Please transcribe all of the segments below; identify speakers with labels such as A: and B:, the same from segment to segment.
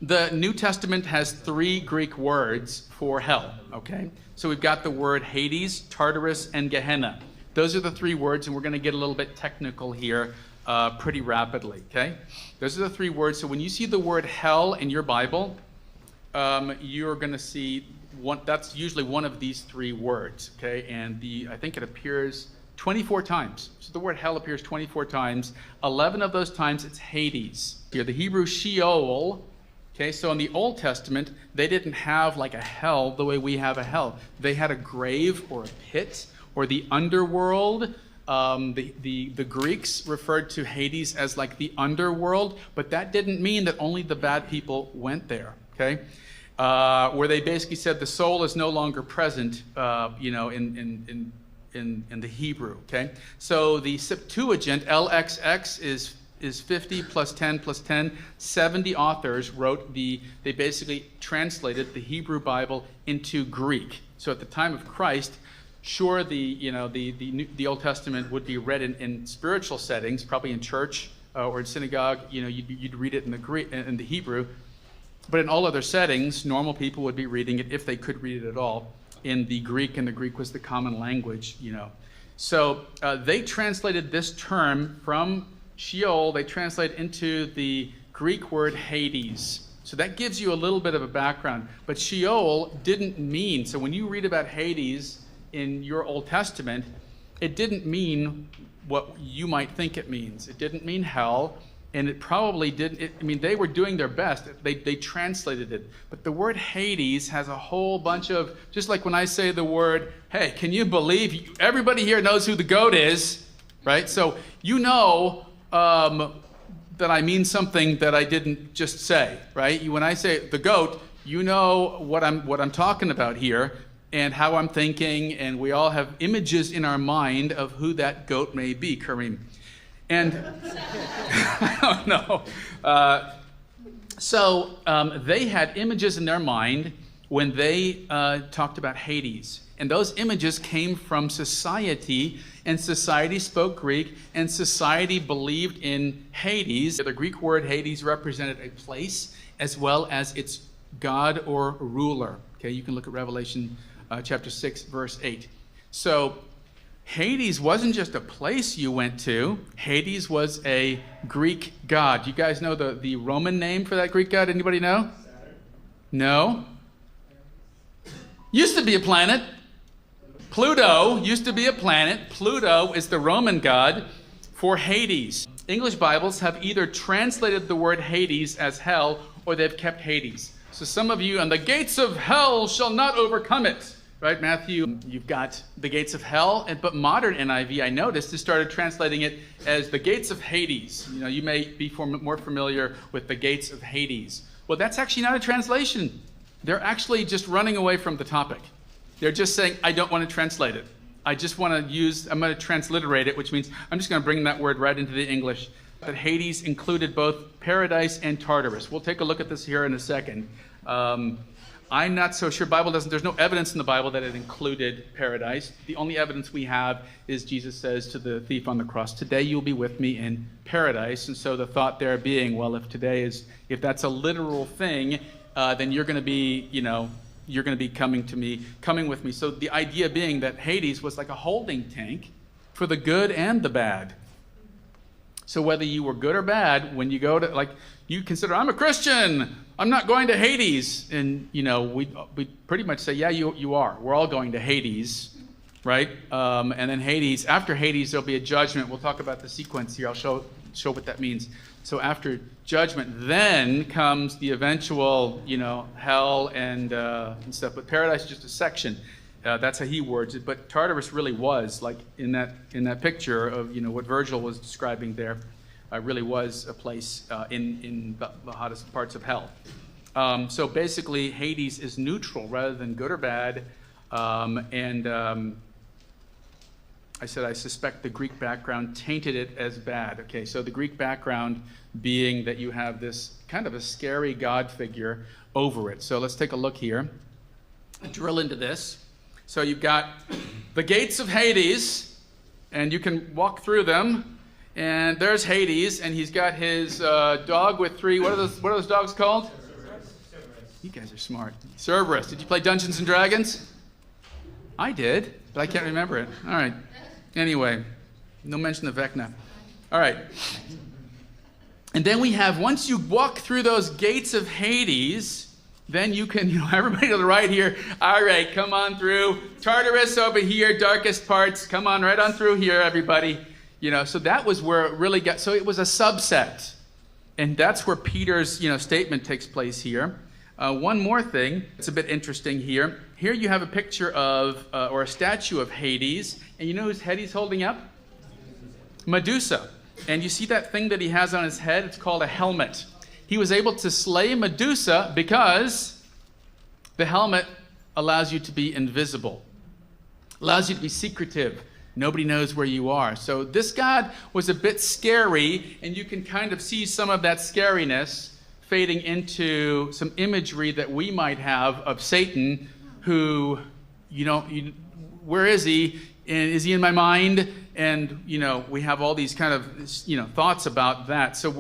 A: The New Testament has 3 Greek words for hell, okay? So we've got the word Hades, Tartarus, and Gehenna. Those are the 3 words, and we're going to get a little bit technical here pretty rapidly, okay? Those are the 3 words. So when you see the word hell in your Bible, you're going to see that's usually one of these 3 words, okay? And I think it appears 24 times. So the word hell appears 24 times. 11 of those times it's Hades. Here, the Hebrew Sheol. Okay, so in the Old Testament, they didn't have like a hell the way we have a hell. They had a grave or a pit or the underworld. The Greeks referred to Hades as like the underworld, but that didn't mean that only the bad people went there, okay? Where they basically said the soul is no longer present, in the Hebrew, okay? So the Septuagint, LXX, is 50 plus 10 plus 10. 70 authors they basically translated the Hebrew Bible into Greek. So at the time of Christ, sure, the Old Testament would be read in spiritual settings, probably in church or in synagogue. You'd read it in the Hebrew, but in all other settings, normal people would be reading it, if they could read it at all, in the Greek, and the Greek was the common language. So they translated this term from Sheol, they translate into the Greek word Hades. So that gives you a little bit of a background. But Sheol didn't mean, so when you read about Hades in your Old Testament, it didn't mean what you might think it means. It didn't mean hell, and it probably didn't, they were doing their best. They translated it. But the word Hades has a whole bunch of, just like when I say the word, hey, can you believe, everybody here knows who the goat is, right? So that I mean something that I didn't just say, right? When I say the goat, you know what I'm talking about here and how I'm thinking, and we all have images in our mind of who that goat may be, Kareem. And I don't know. So they had images in their mind when they talked about Hades. And those images came from society, and society spoke Greek, and society believed in Hades. The Greek word Hades represented a place as well as its god or ruler. Okay, you can look at Revelation chapter 6, verse 8. So Hades wasn't just a place you went to. Hades was a Greek god. You guys know the Roman name for that Greek god? Anybody know?
B: Saturn.
A: No. Used to be a planet. Pluto used to be a planet. Pluto is the Roman god for Hades. English Bibles have either translated the word Hades as hell, or they've kept Hades. So some of you, and the gates of hell shall not overcome it. Right, Matthew, you've got the gates of hell, but modern NIV, I noticed, has started translating it as the gates of Hades. You may be more familiar with the gates of Hades. Well, that's actually not a translation. They're actually just running away from the topic. They're just saying, I don't want to translate it. I'm going to transliterate it, which means I'm just going to bring that word right into the English. That Hades included both paradise and Tartarus. We'll take a look at this here in a second. I'm not so sure. There's no evidence in the Bible that it included paradise. The only evidence we have is Jesus says to the thief on the cross, today you'll be with me in paradise. And so the thought there being, well, if that's a literal thing, then you're going to be, you're going to be coming with me. So the idea being that Hades was like a holding tank for the good and the bad. So whether you were good or bad, when you go to, you consider, I'm a Christian, I'm not going to Hades. And, we pretty much say, yeah, you are. We're all going to Hades, right? And then after Hades, there'll be a judgment. We'll talk about the sequence here. I'll show what that means. So after judgment, then comes the eventual, hell and stuff. But paradise is just a section. That's how he words it. But Tartarus really was, like in that picture of, what Virgil was describing there, really was a place in the hottest parts of hell. So basically, Hades is neutral rather than good or bad. I said I suspect the Greek background tainted it as bad. Okay, so the Greek background being that you have this kind of a scary God figure over it. So let's take a look here. Drill into this. So you've got the gates of Hades, and you can walk through them. And there's Hades, and he's got his dog with 3. What are those dogs called? You guys are smart. Cerberus. Did you play Dungeons and Dragons? I did, but I can't remember it. All right. Anyway, no mention of Vecna. All right. And then we have, once you walk through those gates of Hades, then you can, everybody to the right here. All right, come on through. Tartarus over here, darkest parts. Come on right on through here, everybody. So that was where it really got, so it was a subset. And that's where Peter's, statement takes place here. One more thing, it's a bit interesting here. Here you have a picture of, or a statue of Hades. And you know whose head he's holding up? Medusa. And you see that thing that he has on his head? It's called a helmet. He was able to slay Medusa because the helmet allows you to be invisible, allows you to be secretive. Nobody knows where you are. So this god was a bit scary, and you can kind of see some of that scariness fading into some imagery that we might have of Satan, who, where is he? And is he in my mind? And, we have all these kind of, thoughts about that. So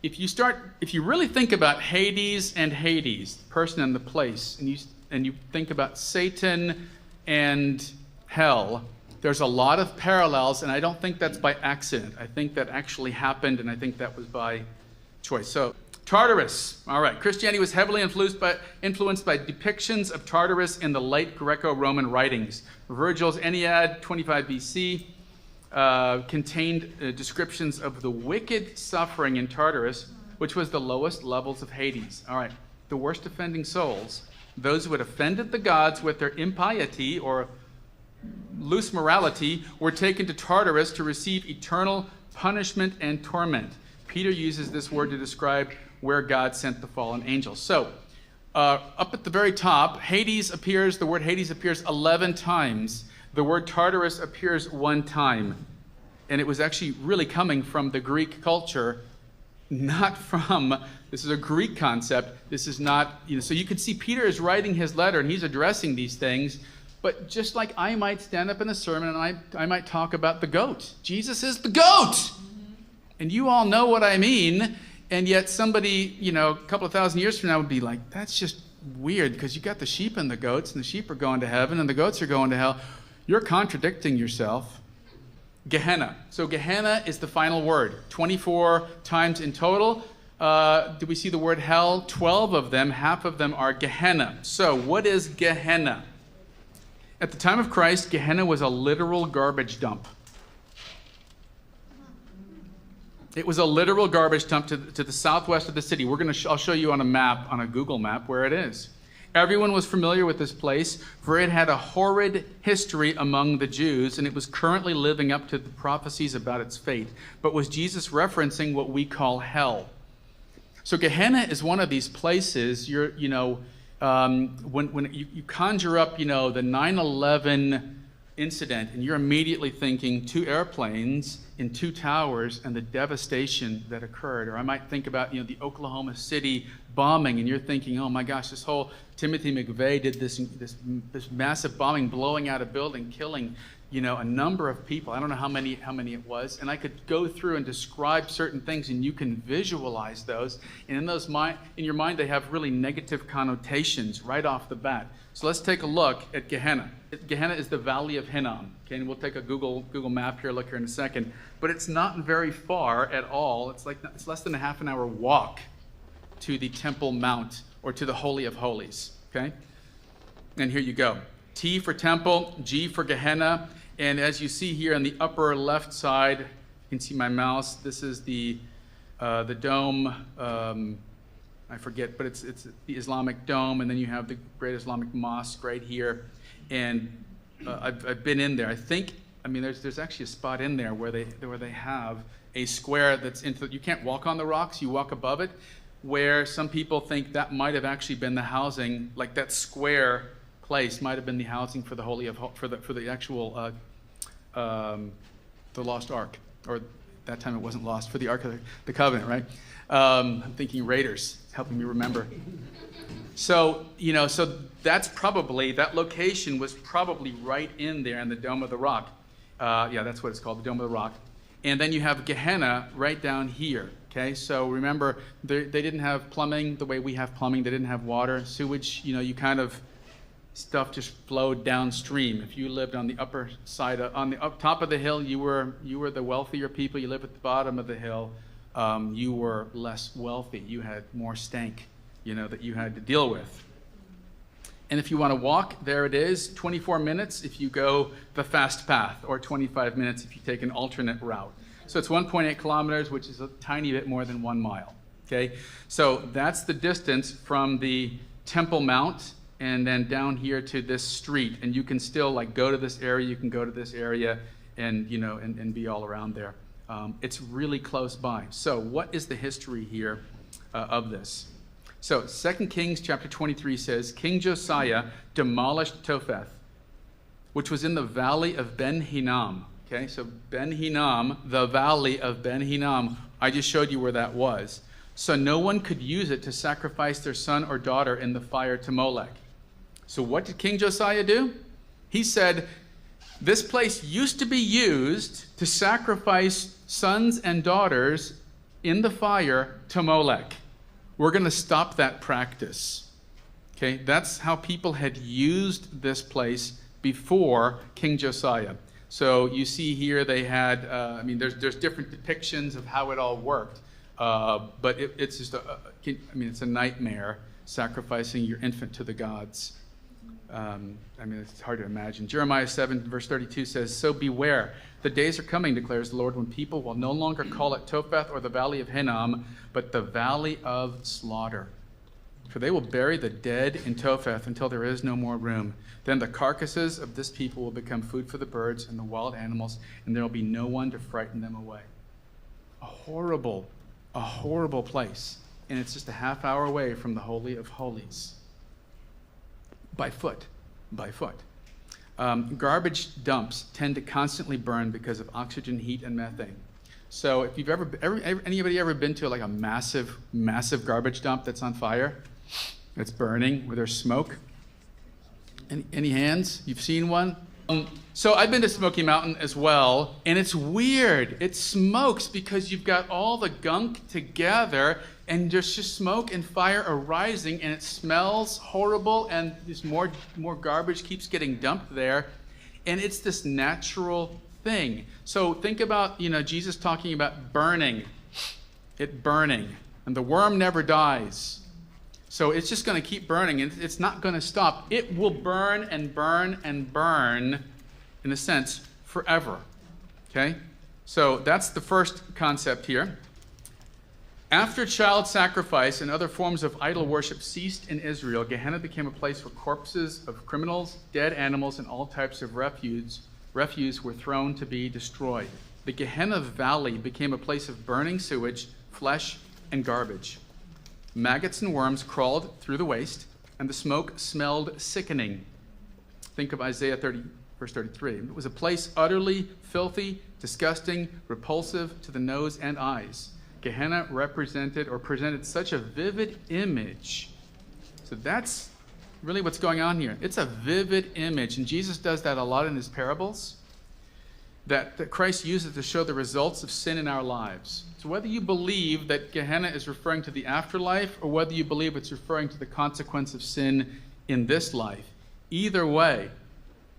A: if you really think about Hades, the person and the place, and you think about Satan and hell, there's a lot of parallels, and I don't think that's by accident. I think that actually happened, and I think that was by choice. So, Tartarus. All right. Christianity was heavily influenced by depictions of Tartarus in the late Greco-Roman writings. Virgil's Aeneid, 25 BC, contained descriptions of the wicked suffering in Tartarus, which was the lowest levels of Hades. All right. The worst offending souls, those who had offended the gods with their impiety or loose morality, were taken to Tartarus to receive eternal punishment and torment. Peter uses this word to describe where God sent the fallen angels. So, up at the very top, the word Hades appears 11 times. The word Tartarus appears 1 time. And it was actually really coming from the Greek culture, not from, this is a Greek concept. This is not, so you can see Peter is writing his letter and he's addressing these things. But just like I might stand up in a sermon and I might talk about the goat. Jesus is the goat! And you all know what I mean, and yet somebody, a couple of thousand years from now would be like, that's just weird, because you got the sheep and the goats, and the sheep are going to heaven, and the goats are going to hell. You're contradicting yourself. Gehenna. So Gehenna is the final word, 24 times in total. Do we see the word hell? 12 of them, half of them are Gehenna. So what is Gehenna? At the time of Christ, Gehenna was a literal garbage dump. It was a literal garbage dump to the southwest of the city. I'll show you on a map, on a Google map, where it is. Everyone was familiar with this place, for it had a horrid history among the Jews, and it was currently living up to the prophecies about its fate. But was Jesus referencing what we call hell? So Gehenna is one of these places. When you conjure up, the 9/11 incident, and you're immediately thinking 2 airplanes in 2 towers and the devastation that occurred. Or I might think about, the Oklahoma City bombing, and you're thinking, oh my gosh, this whole Timothy McVeigh did this massive bombing, blowing out a building, killing, a number of people. I don't know how many it was. And I could go through and describe certain things, and you can visualize those. And in your mind, they have really negative connotations right off the bat. So let's take a look at Gehenna. Gehenna is the valley of Hinnom. Okay, and we'll take a Google map here, look here in a second. But it's not very far at all. It's less than a half an hour walk to the Temple Mount, or to the Holy of Holies. Okay? And here you go. T for temple, G for Gehenna. And as you see here on the upper left side, you can see my mouse. This is the dome. I forget, but it's the Islamic dome, and then you have the Great Islamic Mosque right here. And I've been in there. There's actually a spot in there where they have a square that's you can't walk on the rocks, you walk above it, where some people think that might have actually been the housing, like that square place might have been the housing for the for the actual the lost ark, or that time it wasn't lost, for the Ark of the Covenant, right? I'm thinking Raiders, helping me remember. So that location was probably right in there in the Dome of the Rock. That's what it's called, the Dome of the Rock. And then you have Gehenna right down here. Okay, so remember, they didn't have plumbing the way we have plumbing. They didn't have water. Sewage, you kind of, stuff just flowed downstream. If you lived on the upper side, on the up top of the hill, you were the wealthier people. You lived at the bottom of the hill, you were less wealthy. You had more stank, that you had to deal with. And if you want to walk, there it is, 24 minutes if you go the fast path, or 25 minutes if you take an alternate route. So it's 1.8 kilometers, which is a tiny bit more than 1 mile. Okay, so that's the distance from the Temple Mount and then down here to this street. And you can still go to this area, you can go to this area, and and be all around there. It's really close by. So what is the history here of this? So 2 Kings chapter 23 says, King Josiah demolished Topheth, which was in the valley of Ben Hinnom. Okay, so Ben Hinnom, the valley of Ben Hinnom, I just showed you where that was. So no one could use it to sacrifice their son or daughter in the fire to Molech. So what did King Josiah do? He said, this place used to be used to sacrifice sons and daughters in the fire to Molech. We're going to stop that practice. Okay, that's how people had used this place before King Josiah. So you see here they had, there's different depictions of how it all worked. But it's just, it's a nightmare, sacrificing your infant to the gods. It's hard to imagine. Jeremiah 7, verse 32 says, so beware, the days are coming, declares the Lord, when people will no longer call it Topheth or the valley of Hinnom, but the valley of slaughter. For they will bury the dead in Topheth until there is no more room. Then the carcasses of this people will become food for the birds and the wild animals, and there will be no one to frighten them away. A horrible place. And it's just a half hour away from the Holy of Holies. By foot. Garbage dumps tend to constantly burn because of oxygen, heat, and methane. So if you've anybody ever been to a massive garbage dump that's on fire, that's burning, where there's smoke? Any hands? You've seen one? So I've been to Smoky Mountain as well, and it's weird. It smokes because you've got all the gunk together, and there's just smoke and fire arising, and it smells horrible, and there's more garbage keeps getting dumped there, and it's this natural thing. So think about, Jesus talking about burning, and the worm never dies. So it's just going to keep burning, and it's not going to stop. It will burn and burn and burn, in a sense, forever. Okay? So that's the first concept here. After child sacrifice and other forms of idol worship ceased in Israel, Gehenna became a place where corpses of criminals, dead animals, and all types of refuse were thrown to be destroyed. The Gehenna Valley became a place of burning sewage, flesh, and garbage. Maggots and worms crawled through the waste, and the smoke smelled sickening. Think of Isaiah 30, verse 33. It was a place utterly filthy, disgusting, repulsive to the nose and eyes. Gehenna presented such a vivid image. So that's really what's going on here. It's a vivid image, and Jesus does that a lot in his parables, that Christ uses to show the results of sin in our lives. So whether you believe that Gehenna is referring to the afterlife, or whether you believe it's referring to the consequence of sin in this life, either way,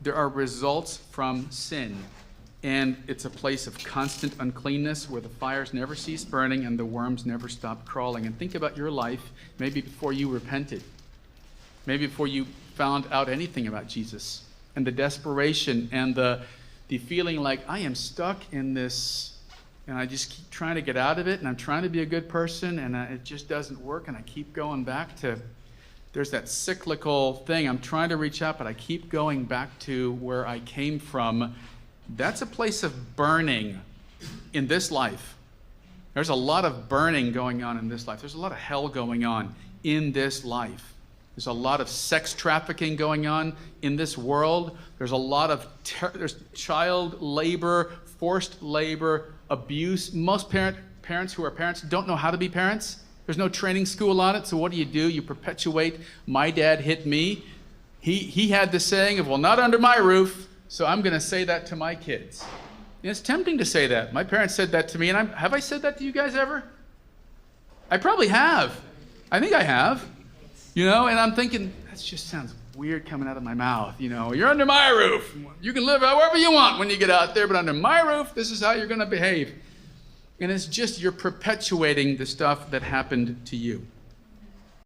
A: there are results from sin. And it's a place of constant uncleanness where the fires never cease burning and the worms never stop crawling. And think about your life, maybe before you repented, maybe before you found out anything about Jesus, and the desperation and the feeling like, I am stuck in this, and I just keep trying to get out of it, and I'm trying to be a good person, and it just doesn't work, and I keep going back to, there's that cyclical thing. I'm trying to reach out, but I keep going back to where I came from. That's a place of burning in this life. There's a lot of burning going on in this life. There's a lot of hell going on in this life. There's a lot of sex trafficking going on in this world. There's a lot of there's child labor, forced labor, abuse. Most parents who are parents don't know how to be parents. There's no training school on it. So what do? You perpetuate, my dad hit me. He had the saying of, well, not under my roof, so I'm going to say that to my kids. And it's tempting to say that. My parents said that to me, and have I said that to you guys ever? I probably have. I think I have. You know, and I'm thinking, that just sounds weird coming out of my mouth. You know, you're under my roof. You can live however you want when you get out there, but under my roof, this is how you're going to behave. And it's just you're perpetuating the stuff that happened to you.